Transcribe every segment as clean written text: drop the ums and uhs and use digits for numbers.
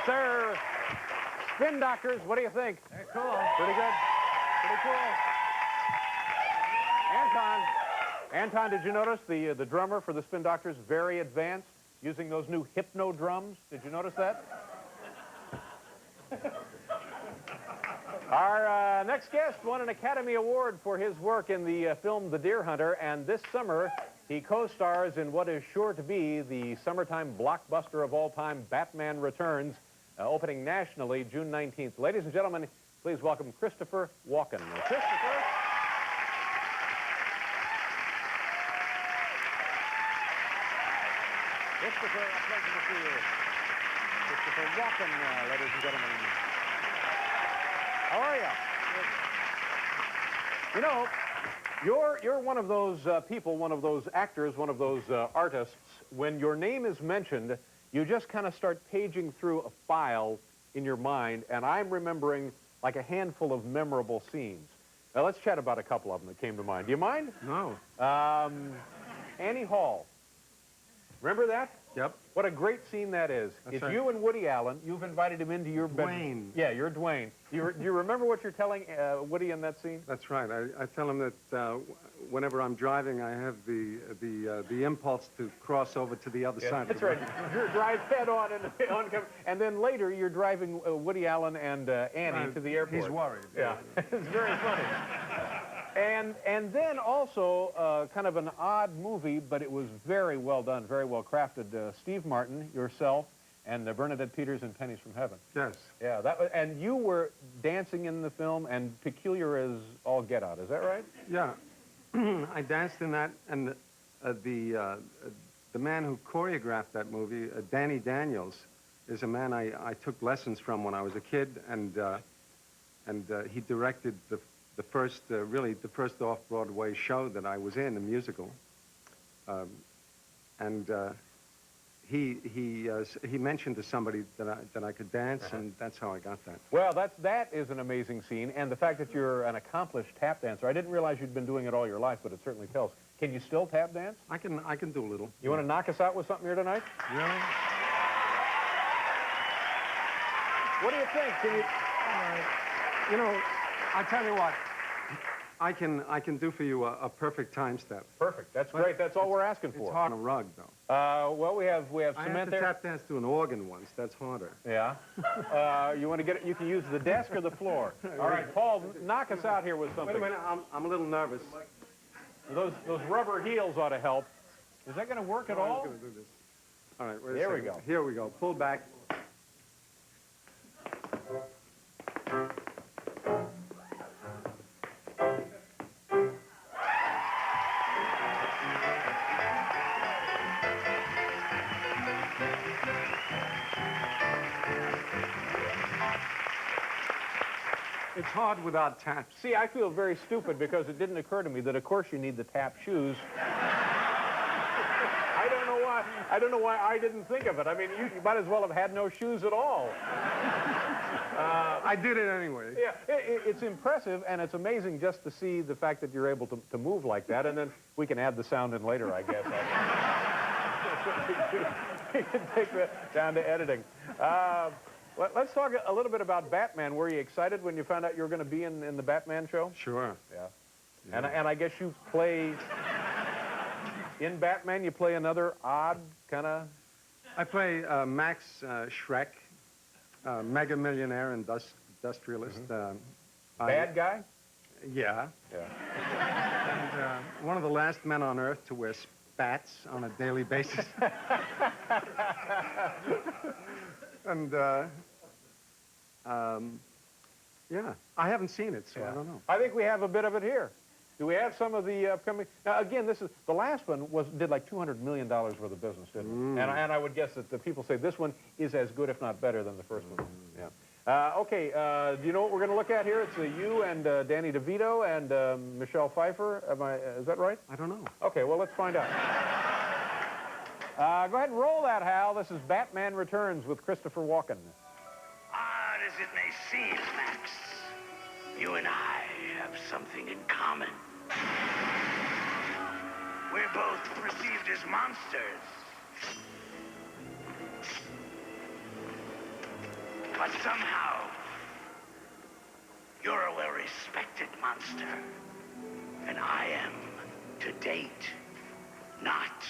sir. Spin Doctors, what do you think? They're cool. Pretty good. Pretty cool. Anton, did you notice the drummer for the Spin Doctors, very advanced, using those new hypno drums? Did you notice that? Our next guest won an Academy Award for his work in the film The Deer Hunter, and this summer he co-stars in what is sure to be the summertime blockbuster of all time, Batman Returns, opening nationally June 19th. Ladies and gentlemen, please welcome Christopher Walken. Christopher. Christopher, a pleasure to see you. Christopher Walken, ladies and gentlemen. How are you? You know, you're one of those people, one of those actors, one of those artists. When your name is mentioned, you just kind of start paging through a file in your mind, and I'm remembering like a handful of memorable scenes. Now, let's chat about a couple of them that came to mind. Do you mind? No. Annie Hall. Remember that? Yep. What a great scene that is. That's it's right. You and Woody Allen. You've invited him into your bedroom. Dwayne. Yeah, you're Dwayne. Do you remember what you're telling Woody in that scene? That's right. I tell him that whenever I'm driving, I have the impulse to cross over to the other side. That's right. You drive head on and then later you're driving Woody Allen and Annie to the airport. He's worried. Yeah, it's very funny. And then also kind of an odd movie, but it was very well done, very well crafted. Steve Martin, yourself, and Bernadette Peters in Pennies from Heaven. Yes. Yeah, that was, and you were dancing in the film and peculiar as all get out. Is that right? Yeah. I danced in that, and the man who choreographed that movie, Danny Daniels, is a man I took lessons from when I was a kid, and he directed the first, really the first off-Broadway show that I was in, a musical. He mentioned to somebody that I could dance, and that's how I got that. Well, that is an amazing scene, and the fact that you're an accomplished tap dancer. I didn't realize you'd been doing it all your life, but it certainly tells. Can you still tap dance? I can do a little. You want to knock us out with something here tonight? Really? What do you think? Can you? You know, I tell you what. I can do for you a perfect time step. Perfect. That's great. That's all we're asking for. It's hard on a rug, though. Well, we have I cement had to there. tap dance to an organ once. That's harder. Yeah. You want to get it? You can use the desk or the floor. All right, Paul, knock us out here with something. Wait a minute. I'm a little nervous. Those rubber heels ought to help. Is that going to work at all? I'm going to do this. All right. Wait a There we second. go. Here we go. Pull back. It's hard without taps. See, I feel very stupid because it didn't occur to me that, of course, you need the tap shoes. I don't know why I didn't think of it. I mean, you might as well have had no shoes at all. I did it anyway. Yeah, it's impressive, and it's amazing just to see the fact that you're able to move like that, and then we can add the sound in later, I guess. We can take that down to editing. Let's talk a little bit about Batman. Were you excited when you found out you were going to be in the Batman show? Sure. Yeah. And I guess you play, in Batman, you play another odd kind of... I play Max Schreck, mega millionaire industrialist. Bad guy? Yeah. Yeah. And, one of the last men on Earth to wear spats on a daily basis. And, yeah, I haven't seen it, so I don't know. I think we have a bit of it here. Do we have some of the upcoming... Now, again, the last one did like $200 million worth of business, didn't it? And I would guess that the people say this one is as good, if not better, than the first one. Yeah. Okay, do you know what we're going to look at here? It's you and Danny DeVito and Michelle Pfeiffer. Is that right? I don't know. Okay, well, let's find out. Go ahead and roll that, Hal. This is Batman Returns with Christopher Walken. Odd as it may seem, Max, you and I have something in common. We're both perceived as monsters. But somehow, you're a well-respected monster. And I am, to date, not.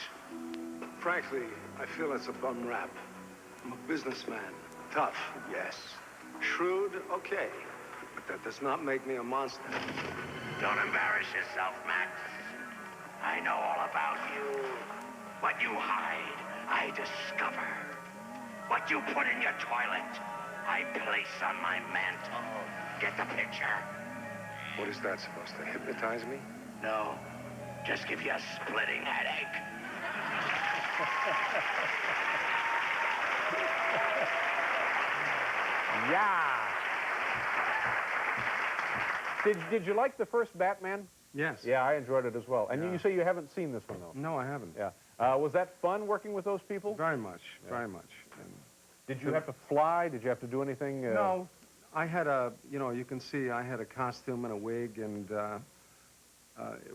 Frankly, I feel it's a bum rap. I'm a businessman. Tough, yes. Shrewd, okay. But that does not make me a monster. Don't embarrass yourself, Max. I know all about you. What you hide, I discover. What you put in your toilet, I place on my mantle. Get the picture? What is that supposed to hypnotize me? No, just give you a splitting headache. Yeah. Did you like the first Batman? Yes. Yeah, I enjoyed it as well. And Yeah. you say you haven't seen this one, though? No, I haven't. Yeah. Was that fun working with those people? Very much, very much. And Did you have to fly? Did you have to do anything? no, I had you can see I had a costume and a wig and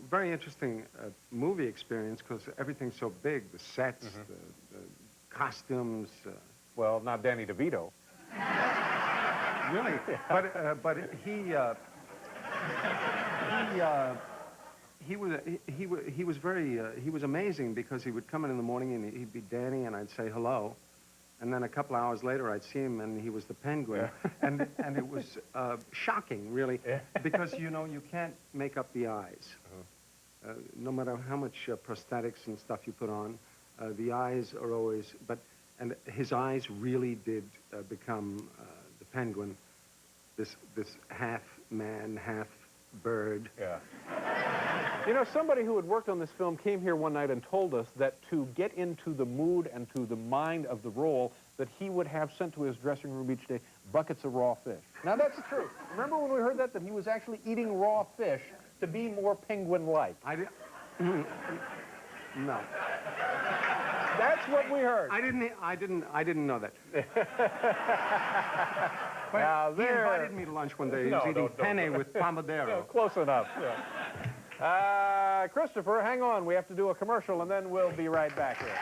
very interesting movie experience because everything's so big, the sets, the costumes. Well, not Danny DeVito. Really, but he was very he was amazing because he would come in the morning and he'd be Danny and I'd say hello, and then a couple hours later I'd see him and he was the Penguin, and it was shocking really because you can't make up the eyes, no matter how much prosthetics and stuff you put on, the eyes are always and his eyes really did become the Penguin, this half man, half bird. Yeah. Somebody who had worked on this film came here one night and told us that to get into the mood and to the mind of the role, that he would have sent to his dressing room each day buckets of raw fish. Now, that's true. Remember when we heard that he was actually eating raw fish to be more penguin-like? No. That's what we heard. I didn't know that. But Now, he invited me to lunch one day. He was eating penne with pomodoro. Close enough. Yeah. Christopher, hang on. We have to do a commercial, and then we'll be right back here.